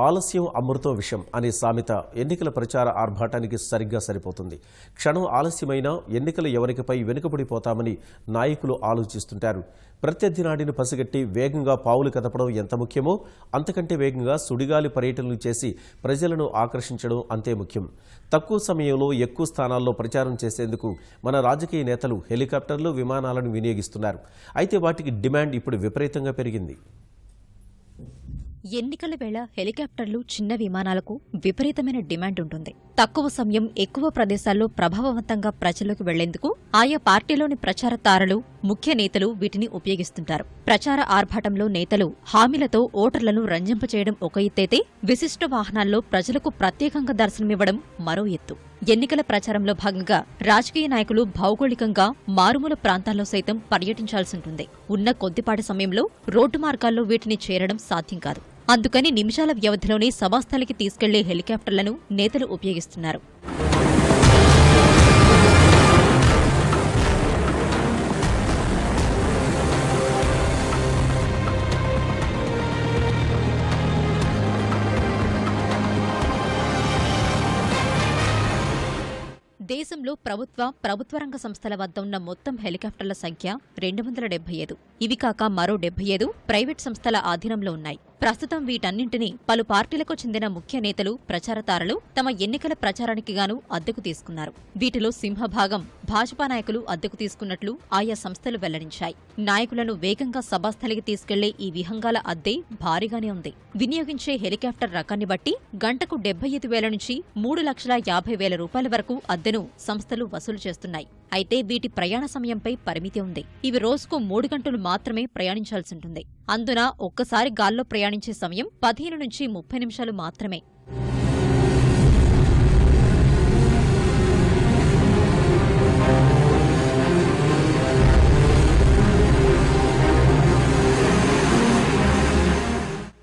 ఆలస్యం అమృతో విషం అనే సామెత ఎన్నికల ప్రచార ఆర్భాటానికి సరిగ్గా సరిపోతుంది. క్షణం ఆలస్యమైనా ఎన్నికలు ఎవరికిపై వెనుకబడిపోతామని నాయకులు ఆలోచిస్తుంటారు. ప్రత్యర్థి నాడిని పసిగట్టి వేగంగా పావులు కదపడం ఎంత ముఖ్యమో అంతకంటే వేగంగా సుడిగాలి పర్యటనలు చేసి ప్రజలను ఆకర్షించడం అంతే ముఖ్యం. తక్కువ సమయంలో ఎక్కువ స్థానాల్లో ప్రచారం చేసేందుకు మన రాజకీయ నేతలు హెలికాప్టర్లు, విమానాలను వినియోగిస్తున్నారు. అయితే వాటికి డిమాండ్ ఇప్పుడు విపరీతంగా పెరిగింది. ఎన్నికల వేళ హెలికాప్టర్లు, చిన్న విమానాలకు విపరీతమైన డిమాండ్ ఉంటుంది. తక్కువ సమయం, ఎక్కువ ప్రదేశాల్లో ప్రభావవంతంగా ప్రజల్లోకి వెళ్లేందుకు ఆయా పార్టీలోని ప్రచార తారలు, ముఖ్య నేతలు వీటిని ఉపయోగిస్తుంటారు. ప్రచార ఆర్భాటంలో నేతలు హామీలతో ఓటర్లను రంజింపచేయడం ఒక ఎత్తైతే, విశిష్ట వాహనాల్లో ప్రజలకు ప్రత్యేకంగా దర్శనమివ్వడం మరో ఎత్తు. ఎన్నికల ప్రచారంలో భాగంగా రాజకీయ నాయకులు భౌగోళికంగా మారుమూల ప్రాంతాల్లో సైతం పర్యటించాల్సి ఉంటుంది. ఉన్న కొద్దిపాటి సమయంలో రోడ్డు మార్గాల్లో వీటిని చేరడం సాధ్యం కాదు. అందుకని నిమిషాల వ్యవధిలోనే సభాస్థలికి తీసుకెళ్లే హెలికాప్టర్లను నేతలు ఉపయోగిస్తున్నారు. దేశంలో ప్రభుత్వ రంగ సంస్థల వద్ద ఉన్న మొత్తం హెలికాప్టర్ల సంఖ్య 275. ఇవి కాక మరో 75 ప్రైవేట్ సంస్థల ఆధీనంలో ఉన్నాయి. ప్రస్తుతం వీటన్నింటినీ పలు పార్టీలకు చెందిన ముఖ్య నేతలు, ప్రచారతారలు తమ ఎన్నికల ప్రచారానికి గాను అద్దెకు తీసుకున్నారు. వీటిలో సింహభాగం భాజపా నాయకులు అద్దెకు తీసుకున్నట్లు ఆయా సంస్థలు వెల్లడించాయి. నాయకులను వేగంగా సభాస్థలికి తీసుకెళ్లే ఈ విహంగాల అద్దె భారీగానే ఉంది. వినియోగించే హెలికాప్టర్ రకాన్ని బట్టి గంటకు 75,000 నుంచి 3,50,000 రూపాయల వరకు అద్దెను సంస్థలు వసూలు చేస్తున్నాయి. అయితే వీటి ప్రయాణ సమయంపై పరిమితి ఉంది. ఇవి రోజుకు 3 గంటలు మాత్రమే ప్రయాణించాల్సింటుంది. అందున ఒక్కసారి గాల్లో ప్రయాణించే సమయం 15 నుంచి 30 నిమిషాలు మాత్రమే.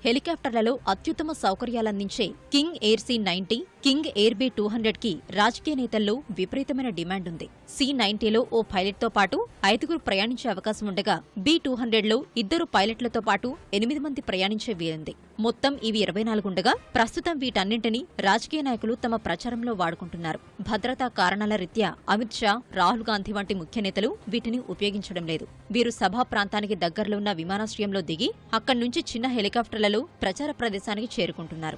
హెలికాప్టర్లలో అత్యుత్తమ సౌకర్యాలందించే King Air C-90, King Air B-200కి రాజకీయ నేతల్లో విపరీతమైన డిమాండ్ ఉంది. C-90లో ఓ పైలట్తో పాటు 5గురు ప్రయాణించే అవకాశం ఉండగా, B-200లో 2 పైలట్లతో పాటు 8 మంది ప్రయాణించే వీలుంది. మొత్తం ఇవి 24 ఉండగా, ప్రస్తుతం వీటన్నింటినీ రాజకీయ నాయకులు తమ ప్రచారంలో వాడుకుంటున్నారు. భద్రతా కారణాల రీత్యా అమిత్ షా, రాహుల్ గాంధీ వంటి ముఖ్య నేతలు వీటిని ఉపయోగించడం లేదు. వీరు సభా ప్రాంతానికి దగ్గరలో ఉన్న విమానాశ్రయంలో దిగి అక్కడి నుంచి చిన్న హెలికాప్టర్లలో ప్రచార ప్రదేశానికి చేరుకుంటున్నారు.